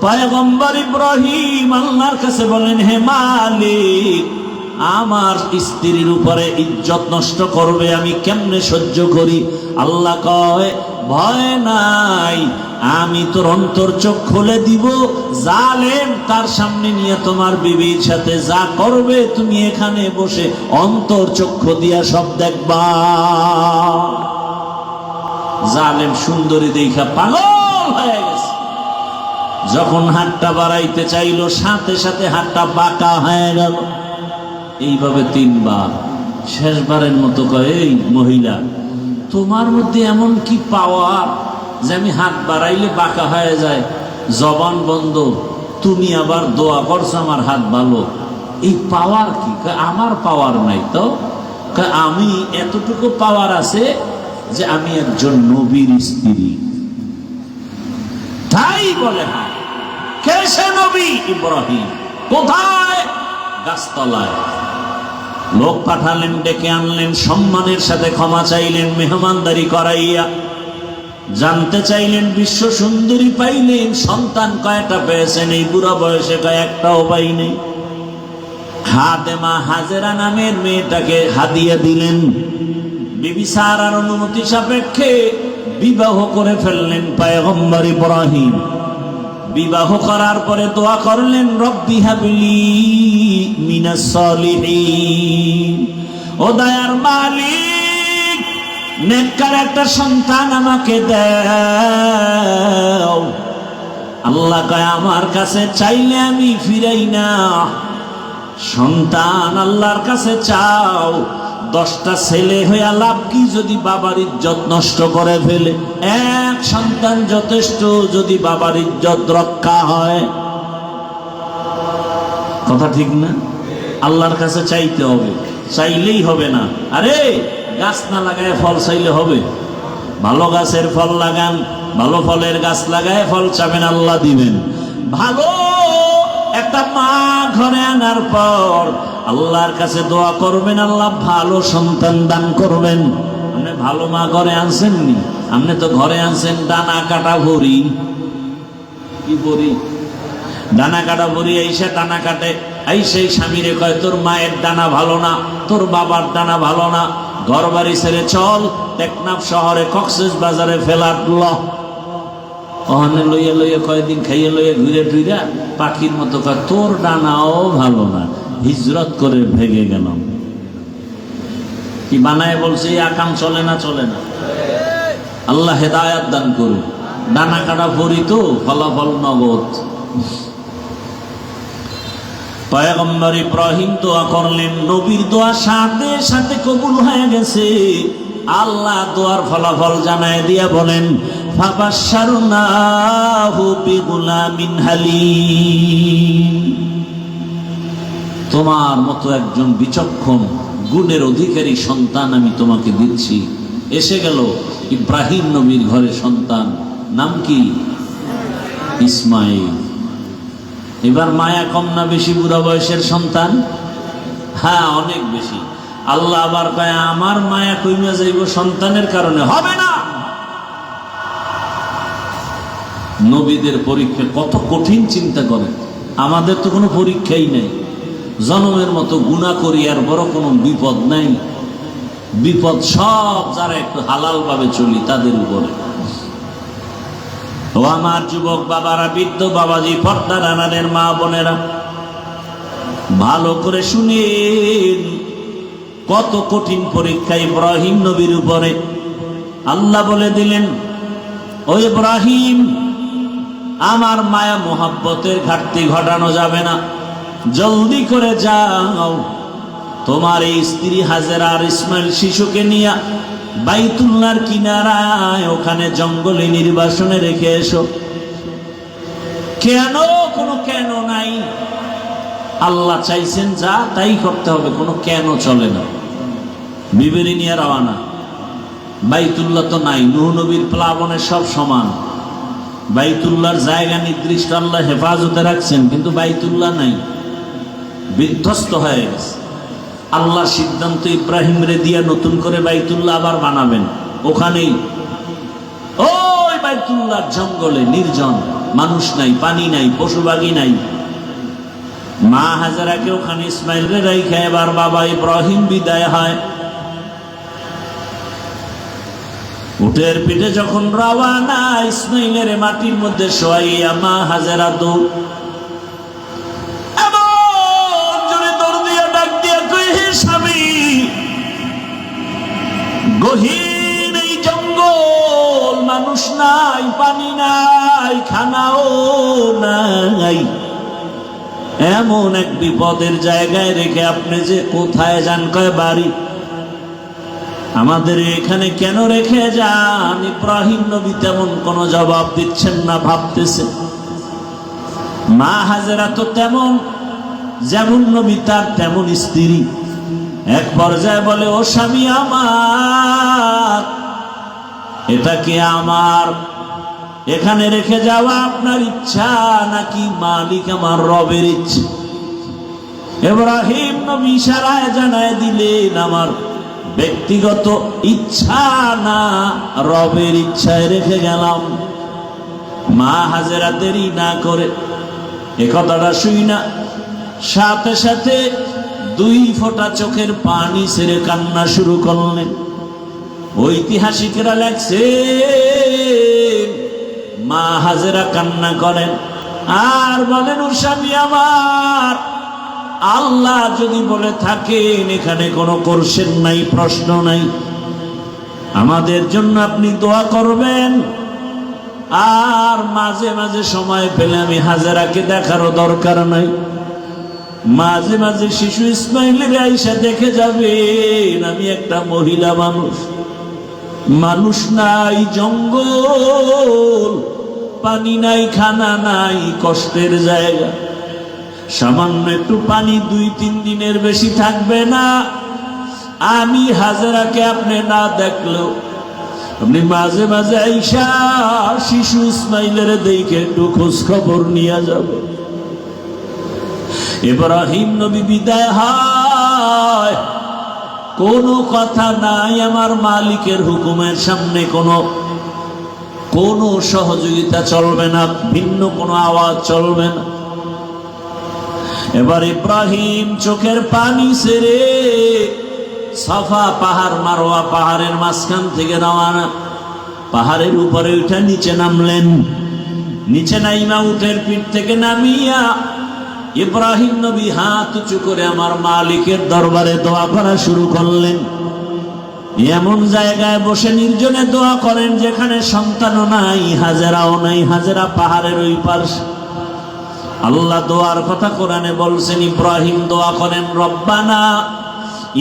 পয়গম্বর ইব্রাহিম আল্লাহর কাছে বলেন, হে মালিক, আমার স্ত্রীর উপরে ইজ্জত নষ্ট করবে, আমি কেমনে সহ্য করি? আল্লাহ কয়, ভয় নাই, আমি তোর অন্তর চোখ খুলে দিব, জালেম তার সামনে নিয়ে তোমার বিবির সাথে যা করবে তুমি এখানে বসে অন্তর চক্ষু দিয়া সব দেখবা। জালেম সুন্দরী দেখা পাগল হয়ে গেছে, যখন হাতটা বাড়াইতে চাইলো সাথে সাথে হাতটা বাঁকা হয়ে গেল। এইভাবে 3 বার, শেষবারের মতো কয়, এই মহিলা, তোমার মধ্যে এমন কি পাওয়ার যে আমি হাত বাড়াইলে বাঁকা হয়ে যায়? জবান বন্ধ, তুমি আবার দোয়া করছো আমার হাত ভালো, এই পাওয়ার কি? আমার পাওয়ার নাই তো। আমি এতটুকু পাওয়ার আছে যে আমি একজন নবীর স্ত্রী। তাই বলে, হ্যাঁ, কে সে নবী? ইব্রাহিম। কোথায়? গাছতলায়। লোক পাঠালেন, ডেকে আনলেন, সম্মানের সাথে ক্ষমা চাইলেন, মেহমানদারি করাইয়া জানতে চাইলেন, বিশ্ব সুন্দরী পাইলেন, সন্তান কয়টা পেয়েছেন? এই বুড়া বয়সে কয় একটাও পাই নেই। খাদেমা হাজেরা নামের মেয়েটাকে হাদিয়া দিলেন। বিবি সারার অনুমতি সাপেক্ষে বিবাহ করে ফেললেন পয়গম্বর ইব্রাহিম। বিবাহ করার পরে দোয়া করলেন, রব্বি হাবলি মিনাস সালিহিন, ও দয়ার মালিক, নেককার একটা সন্তান আমাকে দাও। আল্লাহ কয়, আমার কাছে চাইলে আমি ফিরাই না। সন্তান আল্লাহর কাছে চাও, 10টা ছেলে হইয়া লাভ কি যদি বাবার ইজ্জত নষ্ট করে ফেলে? এক সন্তান যথেষ্ট যদি বাবার ইজ্জত রক্ষা হয়। কথা ঠিক না? আল্লাহর কাছে চাইতে হবে, চাইলেই হবে না। আরে গাছ না লাগায় ফল চাইলে হবে? ভালো গাছের ফল লাগান, ভালো ফলের গাছ লাগায় ফল চাবেন, আল্লাহ দিবেন। ভালো একটা মা ঘরে আনার পর আল্লাহর কাছে দোয়া করবেন, আল্লাহ ভালো সন্তান দান করবেন। আপনি ভালো মা ঘরে আনছেননি? আপনি তো ঘরে আনছেন ডানা কাটা ভরি। কি ভরি? ডানা কাটা ভরি। এইসে ডানা কাটে, এই সেই স্বামীরে কয়, তোর মায়ের ডানা ভালো না, তোর বাবার ডানা ভালো না, ঘর বাড়ি ছেড়ে চল টেকনাফ শহরে, কক্সেস বাজারে ফেলাট ল। ওখানে লইয়া লইয়া কয়েকদিন খাইয়ে লইয়া ঘুরে টুইরা পাখির মতো কয়, তোর ডানাও ভালো না, হিজরত করে ভেগে গেলাম। কি বানায় বলছে? এই আকাম চলে না? চলে না। আল্লাহ হেদায়াত দান করুন। ডানা কাটা পড়ি তো, ফলাফল নগদ। পয়গম্বর ইব্রাহিম দোয়া করলেন, নবীর দোয়া সাথে সাথে কবুল হয়ে গেছে। আল্লাহ দোয়ার ফলাফল জানায় দিয়া বলেন, ফাবাশশারনাহু বিগুলামিন হালিম, তোমার মতো একজন বিচক্ষণ গুণের অধিকারী সন্তান আমি তোমাকে দিচ্ছি। এসে গেল ইব্রাহিম নবীর ঘরে সন্তান, নাম কি? ইসমাইল। এবার মায়া কম না বেশি? বুড়া বয়সের সন্তান, হ্যাঁ অনেক বেশি। আল্লাহ আবার কয়, আমার মায়া কইমা যাইব সন্তানের কারণে? হবে না। নবীদের পরীক্ষা কত কঠিন চিন্তা করে। আমাদের তো কোনো পরীক্ষাই নাই, জনমের মতো গুনাহ করি আর বড় কোনো বিপদ নাই। বিপদ সব যারা একটু হালাল ভাবে চলি তাদের উপরে। ও আমার যুবক বাবারা, বৃদ্ধ বাবাজি, পর্দার আড়ালের মা বোনেরা, ভালো করে শুনেন, কত কঠিন পরীক্ষা ইব্রাহিম নবীর উপরে। আল্লাহ বলে দিলেন, ও ইব্রাহিম, আমার মায়া মোহাব্বতের ঘাটতি ঘটানো যাবে না, জলদি করে যাও, তোমার এই স্ত্রী হাজেরা আর ইসমাইল শিশুকে নিয়ে বাইতুল্লাহর কিনারায় ওখানে জঙ্গলে নির্বাসনে রেখে এসো। কেন? কোনো কেন নাই। আল্লাহ চাইছেন যা তাই করতে হবে, কোনো কেন চলে না। বিবেরি নিয়ে রওয়ানা। বাইতুল্লাহ তো নাই, নূহ নবীর প্লাবনে সব সমান। বাইতুল্লাহর জায়গা নির্দিষ্ট আল্লাহ হেফাজতে রাখছেন, কিন্তু বাইতুল্লাহ নাই, বিধ্বস্ত হয়ে গেছে। আল্লাহ সিদ্ধান্ত ইব্রাহিম রে দিয়া নতুন করে বাইতুল্লাহ আবার বানাবেন। ওখানেই ওই বাইতুল্লাহর জঙ্গলে নির্জন মানুষ নাই, পানি নাই, পশু পাখি নাই। মা হাজেরাকে ওখানে ইসমাইলকে রাইখা এবার বাবা ইব্রাহিম বিদায় হয়। উটের পিঠে যখন রওয়ানা, ইসমাইলের মাটির মধ্যে শোয়াইয়া মা হাজেরা দৌড়, এমন জোরে দৌড় দিয়া ডাক দিয়া কই, হে স্বামী, গহীন এই জঙ্গল, মানুষ নাই, পানি নাই, খানাও নাই, এমন এক বিপদের জায়গায় রেখে আপনি যে কোথায় যান? কয় বাড়ি। আমাদের এখানে কেন রেখে যান? ইব্রাহিম নবী তেমন কোন জবাব দিচ্ছেন না, ভাবতেছেন। মা হাজেরা তো তেমন, যেমন নবী তার তেমন স্ত্রী। এক পর্যায়ে বলে, ও স্বামী আমার, এটা কি আমার এখানে রেখে যাওয়া আপনার ইচ্ছা নাকি মালিক আমার রবের ইচ্ছা? ইব্রাহিম নবী ইশারায় জানায় দিলেন, আমার ব্যক্তিগত ইচ্ছা না, রবের ইচ্ছায় রেখে গেলাম। মা হাজেরা দেরি না করে এ কথাটা শুই না, সাথে সাথে 2 ফোঁটা চোখের পানি ছেড়ে কান্না শুরু করলেন। ঐতিহাসিকরা লেখছে, মা হাজেরা কান্না করেন আর বলেন, ও স্বামী আমার, আল্লাহ যদি বলে থাকেন এখানে কোনো কোরশেন নাই, প্রশ্ন নাই, আমাদের জন্য আপনি দোয়া করবেন। আর মাঝে মাঝে সময় পেলে আমি হাজেরাকে দেখারও দরকার নাই, মাঝে মাঝে শিশু ইসমাইলের আইসা দেখে যাবেন। আমি একটা মহিলা মানুষ, মানুষ নাই, জঙ্গল, পানি নাই, খানা নাই, কষ্টের জায়গা। সামান্য একটু পানি 2-3 দিনের বেশি থাকবে না। আমি হাজেরাকে আপনি না দেখলেও আপনি মাঝে মাঝে আইসা শিশু ইসমাইলের দেখে একটু খোঁজ খবর নিয়ে যাবে। ইব্রাহিম নবী বিদায় হয়, কোনো কথা নাই, আমার মালিকের হুকুমের সামনে কোনো সহযোগিতা চলবে না, ভিন্ন কোনো আওয়াজ চলবে না। এবার ইব্রাহিম চোখের পানি ছেড়ে সাফা পাহাড়, মারোয়া পাহাড়ের মাঝখান থেকে রওনা, পাহাড়ের উপরে উঠে নিচে নামলেন। নিচে নাইমা উটের পিঠ থেকে নামিয়া ইব্রাহিম নবী হাত উঁচু করে আমার মালিকের দরবারে দোয়া করা শুরু করলেন। এমন জায়গায় বসে নির্জনে দোয়া করেন যেখানে সন্তানও নাই, হাজেরাও নাই, হাজেরা পাহাড়ের ওই পাশে। আল্লাহ দোয়ার কথা কোরআনে বলছেন, ইব্রাহিম দোয়া করেন, রব্বানা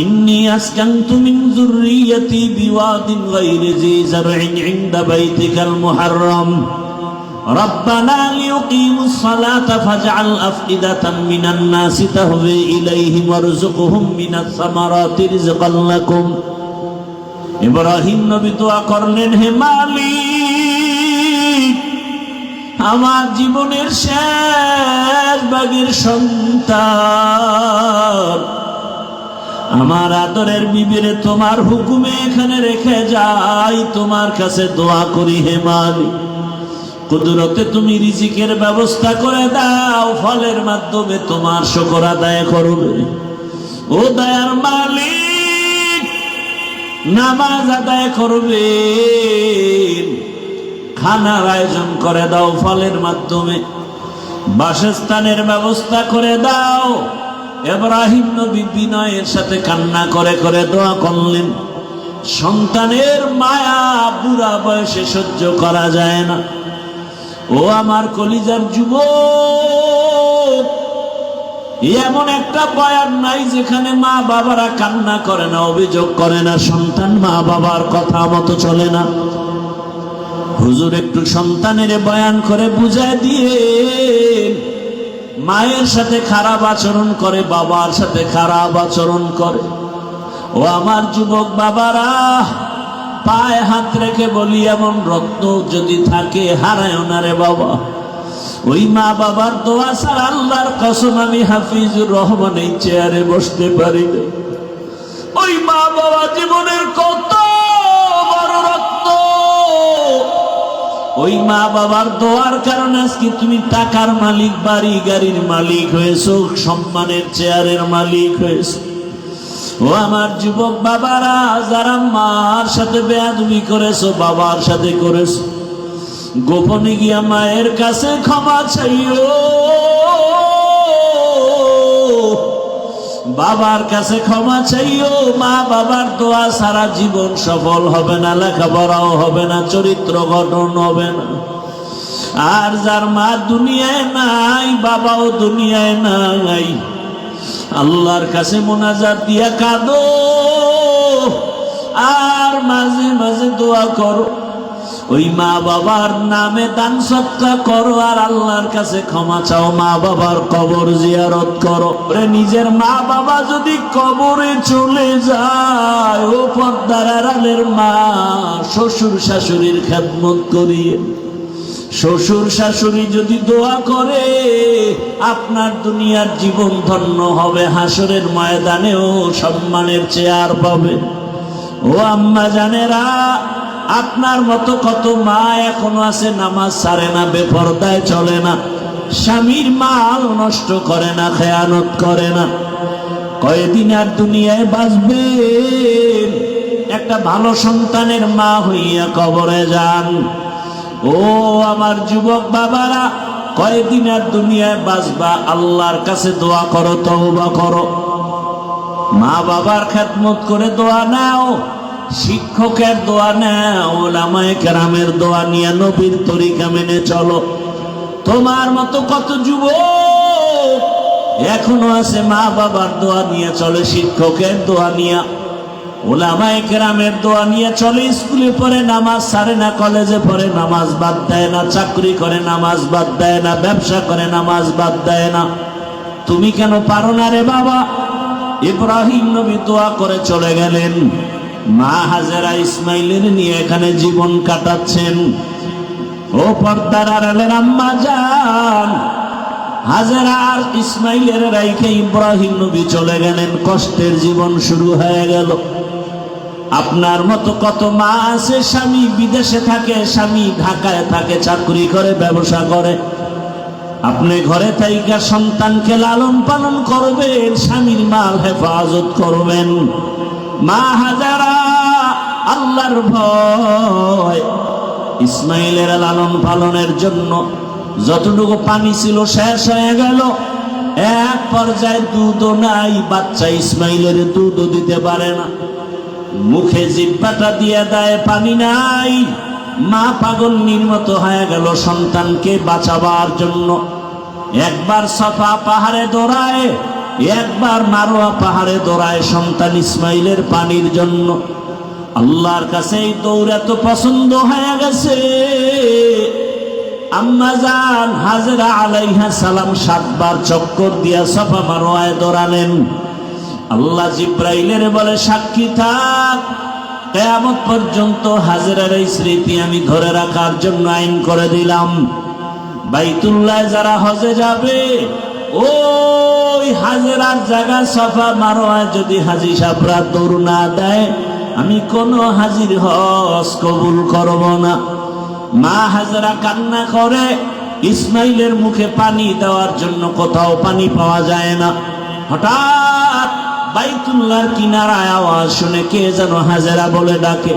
ইন্নী আসকানতু মিন যুররিয়্যাতি বিওয়াদিন গায়রি যী যারইন ইনদা বাইতিকাল মুহাররম রব্বানা লিয়ুকিমুস সালাতা ফাজআল আফইদাতাম মিনান নাসি তাহওয়ি ইলাইহিম ওয়ারযুকহুম মিনাস সামারাতি রিজকান লাকুম। ইব্রাহিম নবী দোয়া করলেন, হে মালিক, আমার জীবনের শেষ ভাগের সন্তান, আমার আদরের বিবিরে তোমার হুকুমে এখানে রেখে যাই, তোমার কাছে দোয়া করি, হে মালিক, কুদরতে তুমি রিজিকের ব্যবস্থা করে দাও, ফলের মাধ্যমে তোমার শুকর আদায় করবে। ও দয়ার মালিক, নামাজ আদায় করবে, খানার আয়োজন করে দাও, ফলের মাধ্যমে বাসস্থানের ব্যবস্থা করে দাও। ইব্রাহিম নবী বিনয়ের সাথে কান্না করে করে দোয়া করলেন। সন্তানের মায়া বুড়া বয়সে সহ্য করা যায় না। ও আমার কলিজার যুবক, এমন একটা বয়ান নাই যেখানে মা বাবারা কান্না করে না, অভিযোগ করে না, সন্তান মা বাবার কথা মতো চলে না। হুজুর একটু সন্তানের বয়ান করে বুঝায় দিয়ে, মায়ের সাথে খারাপ আচরণ করে, বাবার সাথে খারাপ আচরণ করে। ও আমার যুবক বাবারা, পায়ে হাত রেখে বলি, এমন রত্ন যদি থাকে হারায় না রে বাবা। ওই মা বাবার দোয়া ছাড়া আল্লাহর কসম আমি হাফিজুর রহমান এই চেয়ারে বসতে পারি না। ওই মা বাবা জীবনের কত বড় রত্ন, ওই মা বাবার দোয়ার কারণে আজকে তুমি টাকার মালিক, বাড়ি গাড়ির মালিক হয়েছো, সম্মানের চেয়ারের মালিক হয়েছো। ও আমার যুবক বাবারা, যারা মার সাথে বেয়াদবি করেছো, বাবার সাথে করেছো, গোপনে গিয়া মায়ের কাছে ক্ষমা চাইও, বাবার কাছে ক্ষমা চাইও। মা বাবার দোয়া সারা জীবন সফল হবে না, লেখাপড়াও হবে না, চরিত্র গঠন হবে না। আর যার মা দুনিয়ায় নাই, বাবাও দুনিয়ায় নাই, আল্লাহর কাছে মোনাজাত দিয়া কাঁদো, আর মাঝে মাঝে দোয়া করো, ওই মা বাবার নামে দান সৎকার করো, আর আল্লাহর কাছে ক্ষমা চাও, মা বাবার কবর জিয়ারত করো। নিজের মা বাবা যদি কবরে চলে যায়, ও পর্দার আড়ালের মা, শ্বশুর শাশুড়ির খেদমত করিয়ে, শ্বশুর শাশুড়ি যদি দোয়া করে, আপনার দুনিয়ার জীবন ধন্য হবে, হাসরের ময়দানেও সম্মানের চেয়ার পাবে। ও আম্মা জানেরা, আপনার মতো কত মা এখনো আছে, নামাজ ছাড়ে না, বেপরদায় চলে না, স্বামীর মাল নষ্ট করে না, খেয়ানত করে না। কয়দিন আর দুনিয়ায় বাঁচবে? একটা ভালো সন্তানের মা হইয়া কবরে যান। ও আমার যুবক বাবারা, কয়দিন আর দুনিয়ায় বাঁচবা? আল্লাহর কাছে দোয়া করো, তওবা করো, মা বাবার খেদমত করে দোয়া নাও, শিক্ষকের দোয়া নাও, ওলামায়ে কেরামের দোয়া নিয়ে নবীর তরিকা মেনে চলো। তোমার মতো কত যুবক এখনো আছে মা বাবার দোয়া নিয়ে চলে, শিক্ষকের দোয়া নিয়ে, ওলামায়ে কেরামের দোয়া নিয়ে চলে, স্কুলে পড়ে নামাজ ছাড়ে না, কলেজে পড়ে নামাজ বাদ দেয় না, চাকরি করে নামাজ বাদ দেয় না, ব্যবসা করে নামাজ বাদ দেয় না। তুমি কেন পারো না রে বাবা? ইব্রাহিম নবী দোয়া করে চলে গেলেন, মা হাজেরা ইসমাইলের নিয়ে এখানে জীবন কাটাচ্ছেন। ও পর্দার আড়ালের আম্মা জান, হাজেরা আর ইসমাইলের রাইখে ইব্রাহিম নবী চলে গেলেন, কষ্টের জীবন শুরু হয়ে গেল। আপনার মতো কত মা আছে, স্বামী বিদেশে থাকে, স্বামী ঢাকায় থাকে, চাকরি করে, ব্যবসা করে, আপনি ঘরে থাইকা সন্তানকে লালন পালন করবেন, স্বামীর মাল হেফাজত করবেন। মা হাজারা, আল্লাহর ভয়। ইসমাইলের লালন পালনের জন্য যতটুকু পানি ছিল শেষ হয়ে গেল, এক পর্যায়ে দুধও নাই, বাচ্চা ইসমাইলের দুধও দিতে পারে না, মুখে জিহ্বাটা দিয়ে দেয়, পানি নাই। মা পাগলের মতো হয়ে গেল সন্তানকে বাঁচাবার জন্য। একবার সাফা পাহাড়ে দৌড়ায়, একবার মারোয়া পাহাড়ে দৌড়ায় সন্তান ইসমাইলের পানির জন্য। আল্লাহর কাছে এই দৌড়া তো পছন্দ হয়ে গেছে। আম্মা জান হাজেরা আলাইহা সালাম 7 বার চক্কর দিয়া সাফা মারোয়ায় দৌড়ালেন। আল্লাহ জিব্রাইলের বলে, সাক্ষী থাক, কিয়ামত পর্যন্ত হাজেরার এই স্মৃতি আমি ধরে রাখার জন্য আইন করে দিলাম। বাইতুল্লাহ যারা হজে যাবে, ওই হাজেরার জায়গা সাফা মারোয়ায় যদি হাজী সাহেবরা দৌড় না দেয়, আমি কোনো হাজির হজ কবুল করব না। মা হাজেরা কান্না করে, ইসমাইলের মুখে পানি দেওয়ার জন্য কোথাও পানি পাওয়া যায় না। হঠাৎ বাইতুল্লাহর কিনারায় আওয়াজ শুনে কে যেন হাজেরা বলে ডাকে।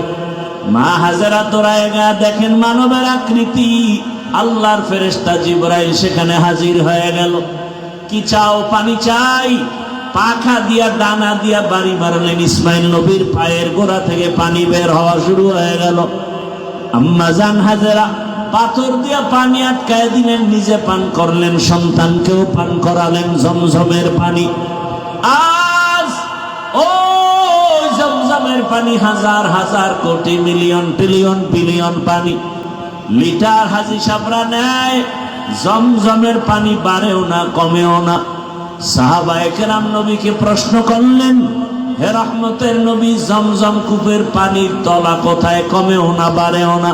মা হাজেরা দৌড়ায় গা, দেখেন মানবের আকৃতি, আল্লাহর ফেরেশতা জিবরাইল সেখানে হাজির হয়ে গেল। কি চাও? পানি চাই। পাখা দিয়া দানা দিয়া বাড়ি মারলেন, ইসমাইল নবীর পায়ের গোড়া থেকে পানি বের হওয়া শুরু হয়ে গেল। আম্মা জান হাজেরা পাথর দিয়া পানি আটকায় দিলেন, নিজে পান করলেন, সন্তানকেও পান করালেন জমজমের পানি। আজ ওই জমজমের পানি হাজার হাজার কোটি মিলিয়ন ট্রিলিয়ন বিলিয়ন পানি, লিটার হাজি সাবরা নেয়। জমজমের পানি বাড়েও না, কমেও না। সাহাবায়ে কেরাম নবীকে প্রশ্ন করলেন, হে রহমতের নবী, জমজম কূপের পানির তলা কোথায়? কমেও না, বাড়েও না।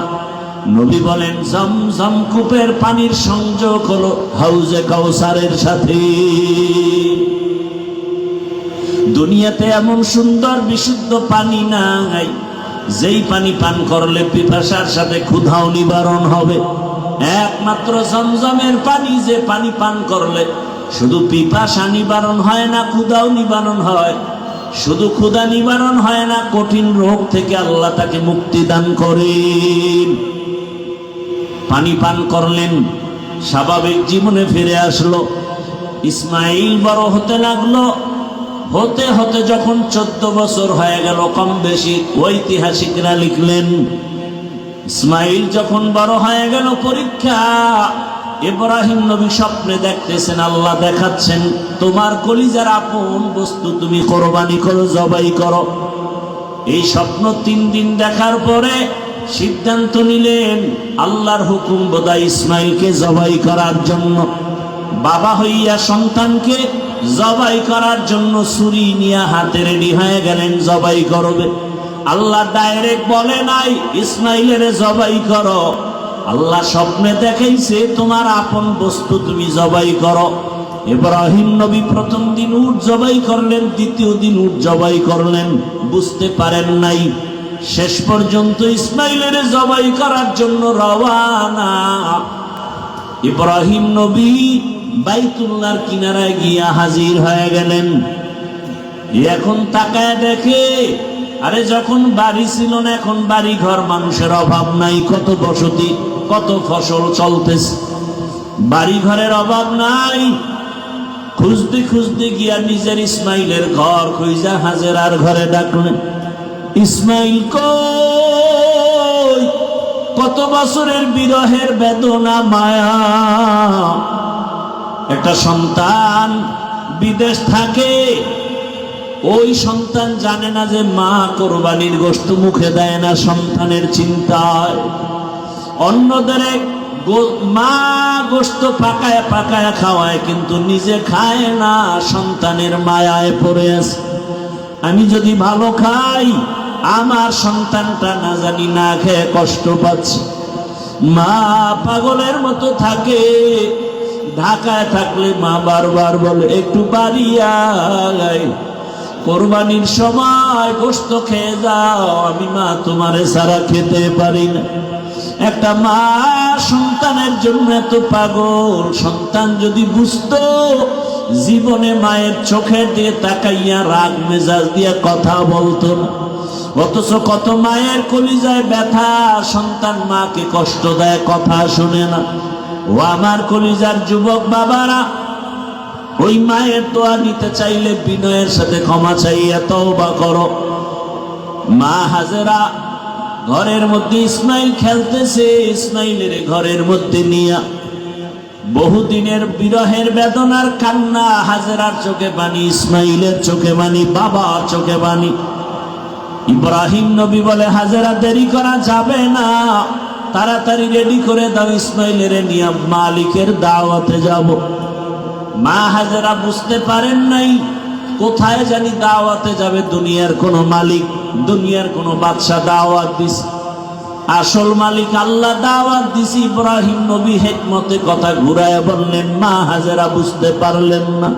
নবী বলেন, জমজম কূপের পানির সংযোগ হলো হাউজে কাউসারের সাথে। দুনিয়াতে এমন সুন্দর বিশুদ্ধ পানি নাই যেই পানি পান করলে পিপাসার সাথে ক্ষুধাও নিবারণ হবে। একমাত্র জমজমের পানি, যে পানি পান করলে শুধু পিপাসা নিবারণ হয় না, ক্ষুধাও নিবারণ হয়। শুধু ক্ষুধা নিবারণ হয় না, কঠিন রোগ থেকে আল্লাহ তাকে মুক্তি দান করেন। পানি পান করলেন, স্বাভাবিক জীবনে ফিরে আসলো। ইসমাইল বড় হতে লাগলো। হতে হতে যখন 14 বছর হয়ে গেল, কম বেশি ঐতিহাসিকরা লিখলেন, ইসমাইল যখন বড় হয়ে গেল, পরীক্ষা। ইব্রাহিম নবী স্বপ্নে দেখতেছেন, আল্লাহ দেখাচ্ছেন, তোমার কলিজার আপন বস্তু তুমি কোরবানি করো, জবাই করো। এই স্বপ্ন 3 দিন দেখার পরে সিদ্ধান্ত নিলেন, আল্লাহর হুকুম বোধহয় ইসমাইলকে জবাই করার জন্য। বাবা হইয়া সন্তানকে জবাই করার জন্য ছুরি নিয়ে হাতে রেডি হয়ে গেলেন, জবাই করবে। আল্লাহ ডাইরেক্ট বলে নাই ইসমাইলের জবাই করো। আল্লাহ স্বপ্নে দেখাইছে, তোমার আপন বস্তু তুমি জবাই করো। ইব্রাহিম নবী প্রথম দিন উট জবাই করলেন, দ্বিতীয় দিন উট জবাই করলেন, বুঝতে পারেন নাই। শেষ পর্যন্ত ইসমাইলের জবাই করার জন্য রওয়ানা। ইব্রাহিম নবী বাইতুল্লাহর কিনারায় গিয়া হাজির হয়ে গেলেন। এখন তাকায় দেখে, আরে যখন বাড়ি ছিল না, এখন বাড়ি ঘর, মানুষের অভাব নাই, কত বসতি, কত ফসল চলতেছে, বাড়ি ঘরের অভাব নাই। খুঁজতে খুঁজতে গিয়া নিজের ইসমাইলের ঘর খুঁজা হাজেরার ঘরে ডাকলেন, ইসমাইল কই? কত বছরের বিরহের বেদনা, মায়া। একটা সন্তান বিদেশ থাকে, ওই সন্তান জানে না যে মা কোরবানির গোশত মুখে দেয় না, সন্তানের চিন্তায়। অন্যদের মা গোশত পাকায় পাকায় খাওয়ায়, কিন্তু নিজে খায় না, সন্তানের মায়ায় পড়ে আছে। আমি যদি ভালো খাই, আমার সন্তানটা না জানি না খেয়ে কষ্ট পাচ্ছে। মা পাগলের মতো থাকে। ঢাকায় থাকলে মা বারবার বলে, একটু বাড়ি আয়, কোরবানির সময় গোশত খেয়ে যাও, আমি মা তোমারে ছাড়া খেতে পারি না। একটা মা সন্তানের জন্য এত পাগল। সন্তান যদি বুঝতো, জীবনে মায়ের চোখের দিয়ে তাকাইয়া রাগ মেজাজ দিয়ে কথা বলতো না। অথচ কত মায়ের কলিজায় ব্যথা, সন্তান মাকে কষ্ট দেয়, কথা শুনে না। ও আমার কলিজার যুবক বাবারা, ওই মায়ের দোয়া নিতে চাইলে বিনয়ের সাথে ক্ষমা চাইয়া তওবা করো। মা হাজেরা ঘরের মধ্যে ইসমাইল খেলতেছে, ইসমাইলের ঘরের মধ্যে নিয়া বহুদিনের বিরহের বেদনার কান্না। হাজেরার চোখে পানি, ইসমাইলের চোখে পানি, বাবার চোখে পানি। ইব্রাহিম নবী বলে, হাজেরা দেরি করা যাবে না, তাড়াতাড়ি রেডি করে দাও, ইসমাইলের নিয়ে মালিকের দাওয়াতে যাব। মা হাজেরা বুঝতে পারেন নাই, কোথায় জানি দাওয়াতে যাবে। দুনিয়ার কোন মালিক, দুনিয়ার কোন বাদশা দাওয়াত দিছে, আসল মালিক আল্লাহ দাওয়াত দিছে। ইব্রাহিম নবী হিকমতে কথা ঘুরায় বললেন, মা হাজেরা বুঝতে পারলেন না।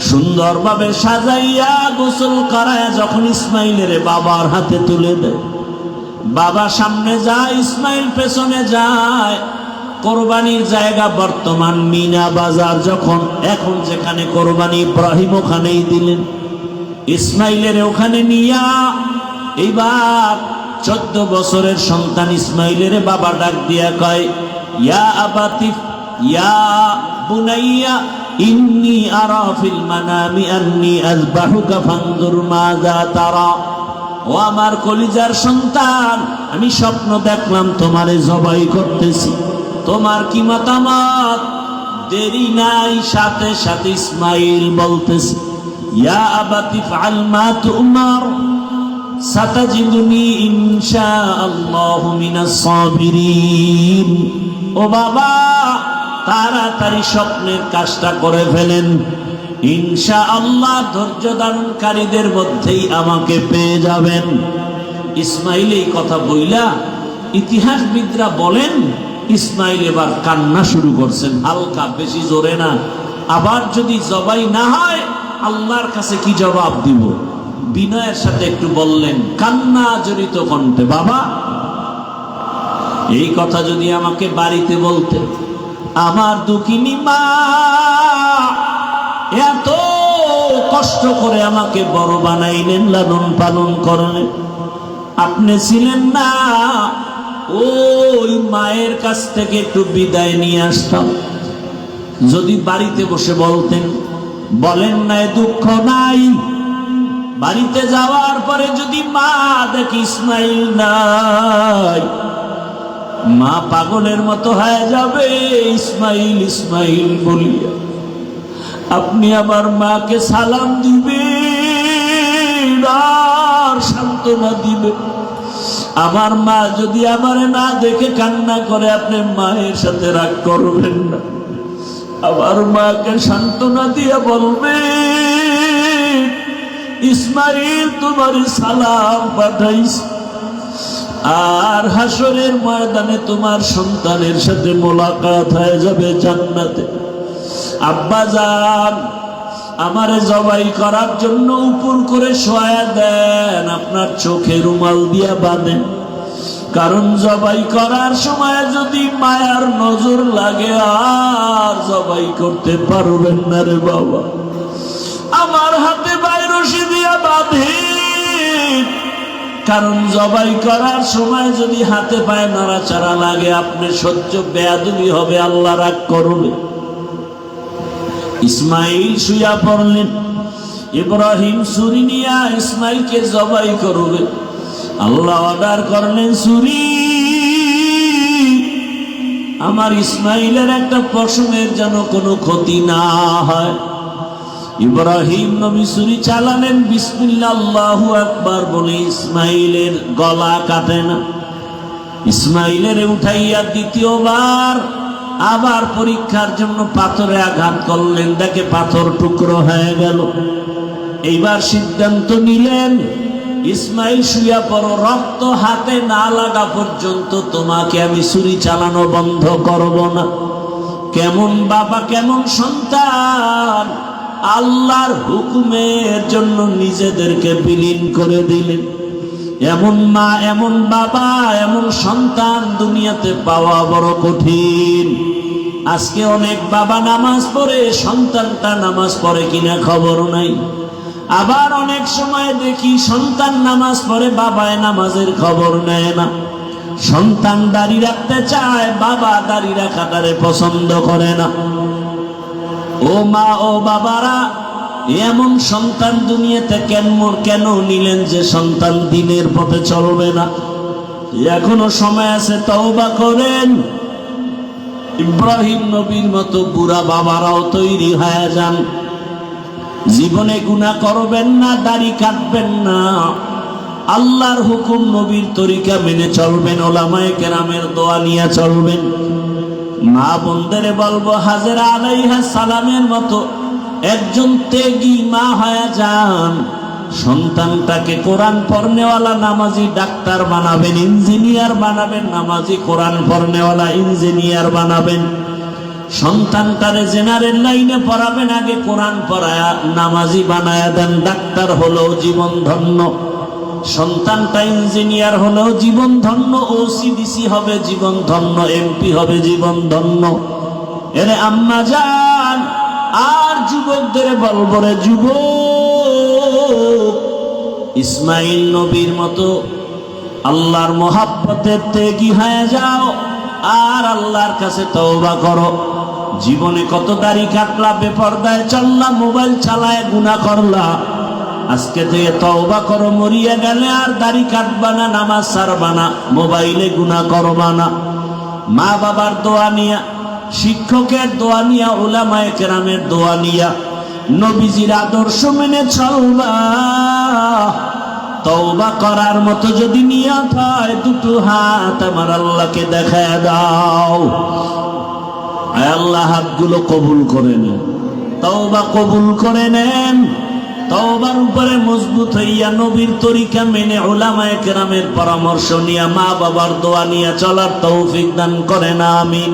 সুন্দরভাবে সাজাইয়া গোসল করায় যখন ইসমাইলের বাবার হাতে তুলে দেয়, বাবা সামনে যায়, ইসমাইল পেছনে যায়। কোরবানির জায়গা বর্তমান মিনা বাজার, যখন এখন যেখানে কোরবানি, ইব্রাহিম ওখানেই দিলেন। ইসমাইলের ওখানে নিয়া এইবার 14 বছরের সন্তান ইসমাইলের বাবা ডাক দিয়া কয়, ইয়া আবাতিফ ইয়া বুনাইয়া ইন্নী আরা ফিল মানামি আন্নী আযবাহুকা ফানজুর মাযা তারা। ও আমার কলিজার সন্তান, আমি স্বপ্ন দেখলাম তোমারে জবাই করতেছি, তোমার কি মতামত? দেরি নাই, সাথে সাথে ইসমাইল বলতেছে, ইয়া আবাতি ফাআল মা তুমার সাতাজিদুনি ইনশাআল্লাহু মিনাস সাবিরিন। ও বাবা, তাড়াতাড়ি স্বপ্নের কাজটা করে ফেলেন, ইনশাআল্লাহ ধৈর্য ধারণকারীদের মধ্যেই আমাকে পেয়ে যাবেন। ইসমাইল এই কথা বইলা, ইতিহাসবিদরা বলেন ইসমাইল এবার কান্না শুরু করছেন, হালকা, বেশি জোরে না। আবার যদি জবাই না হয়, আল্লাহর কাছে কি জবাব দিব? বিনয়ের সাথে একটু বললেন কান্না জড়িত কণ্ঠে, বাবা এই কথা যদি আমাকে বাড়িতে বলতে, আমার দুঃখিনী মা এত কষ্ট করে আমাকে বড় বানাইলেন, লালন পালন করলেন, আপনি ছিলেন না, ওই মায়ের কাছ থেকে একটু বিদায় নিয়ে আসতাম। যদি বাড়িতে বসে বলতেন, বলেন নাই দুঃখ নাই, বাড়িতে যাওয়ার পরে যদি মা দেখি ইসমাইল নাই, মা পাগলের মতো হয়ে যাবে, ইসমাইল ইসমাইল বলিয়া। আপনি আমার মাকে সালাম দিবেন আর সান্ত্বনা দিবেন। আমার মা যদি আমারে না দেখে কান্না করে, আপনি মায়ের সাথে রাগ করবেন না, আমার মাকে সান্ত্বনা দিয়ে বলবেন ইসমাইল তোমার সালাম পাঠাইছে। আর হাসরের ময়দানে তোমার সন্তানের সাথে মোলাকাত হয়ে যাবে জান্নাতে। আব্বা যান, আমারে জবাই করার জন্য উপর করে শোয়া দেন, আপনার চোখে রুমাল দিয়া বাঁধেন, কারণ জবাই করার সময় যদি মায়ার নজর লাগে আর জবাই করতে পারবেন না রে বাবা। আমার হাতে বাইর রশি দিয়া বাঁধেন, কারণ জবাই করার সময় যদি হাতে পায়ে নাড়াচাড়া লাগে, আপনি সহ্য বেয়াদবি হবে, আল্লাহ রাগ করবে। ইসমাইল শুয়া পড়লেন, ইব্রাহিম ছুরি নিয়া ইসমাইলকে জবাই করবে। আল্লাহ অর্ডার করলেন, ছুরি আমার ইসমাইলের একটা পশমের যেন কোনো ক্ষতি না হয়। ইব্রাহিম নবী ছুরি চালালেন, বিসমিল্লাহ আল্লাহু আকবার বলে ইসমাইলের গলা কাটে না। ইসমাইলের উঠাইয়া দ্বিতীয়বার আবার পরীক্ষার জন্য পাথরে আঘাত করলেন, দেখে পাথর টুকরো হয়ে গেল। এইবার সিদ্ধান্ত নিলেন, ইসমাইল শুয়া পড়ো, রক্ত হাতে না লাগা পর্যন্ত তোমাকে আমি ছুরি চালানো বন্ধ করব না। কেমন বাবা কেমন সন্তান, আল্লাহর হুকুমের জন্য নিজেদেরকে বিলীন করে দিলেন। এমন মা, এমন বাবা, এমন সন্তান দুনিয়াতে পাওয়া বড় কঠিন। আজকে অনেক বাবা নামাজ পড়ে, সন্তানটা নামাজ পড়ে কিনা খবর নাই। আবার অনেক সময় দেখি সন্তান নামাজ পড়ে, বাবায় নামাজের খবর নেয় না। সন্তান দাড়ি রাখতে চায়, বাবা দাড়ি রাখাটারে পছন্দ করে না। ও মা ও বাবারা, এমন সন্তান দুনিয়াতে কেন নিলেন যে সন্তান দিনের পথে চলবে না? এখনো সময় আছে, তওবা করেন। ইব্রাহিম নবীর মতো বুড়া বাবারাও তৈরি হয়ে যান। জীবনে গুনাহ করবেন না, দাড়ি কাটবেন না, আল্লাহর হুকুম নবীর তরিকা মেনে চলবেন, ওলামায়ে কেরামের দোয়া নিয়ে চলবেন। মা বোনদের বলবো, হাজেরা আলাইহিস সালামের মতো একজন ত্যাগী মা হয়ে যান। সন্তানটাকে কোরআন পড়নেওয়ালা নামাজি ডাক্তার বানাবেন, ইঞ্জিনিয়ার বানাবেন, নামাজি কোরআন পড়নেওয়ালা ইঞ্জিনিয়ার বানাবেন। সন্তানটারে জেনারেল লাইনে পড়াবেন, আগে কোরআন পড়ায়া নামাজি বানায়া দেন, ডাক্তার হলেও জীবন ধন্য। সন্তানটা ইঞ্জিনিয়ার হলেও জীবন ধন্য, ওসিডিসি হবে জীবন ধন্য, এমপি হবে জীবন ধন্য। এরে আম্মা যান, আর যুবকদের বলবো রে যুবক, ইসমাইল নবীর মতো আল্লাহর মহাব্বতের ত্যাগী হয়ে যাও আর আল্লাহর কাছে তওবা করো। জীবনে কত দাড়ি কাটলা, বেপরদায় চললা, মোবাইল চালায় গুনাহ করলা, আজকে থেকে তওবা করো। মরিয়া গেলে আর দাড়ি কাটবা না, নামাজ ছাড়বা না, মোবাইলে গুনাহ করবা না। মা বাবার দোয়া নিয়া, শিক্ষকের দোয়া নিয়া, উলামায়ে কেরামের দোয়া নিয়া, নবীজির আদর্শ মেনে চলবা। তওবা করার মতো যদি নিয়ত হয়, দুটো হাত আমার আল্লাহকে দেখায় দাও। আয় আল্লাহ, হাতগুলো কবুল করে নেন, তওবা কবুল করে নেন। তওবার উপরে মজবুত হইয়া নবীর তরিকা মেনে, উলামায়ে কেরামের পরামর্শ নিয়া, মা বাবার দোয়া নিয়া চলার তৌফিক দান করেন, আমিন।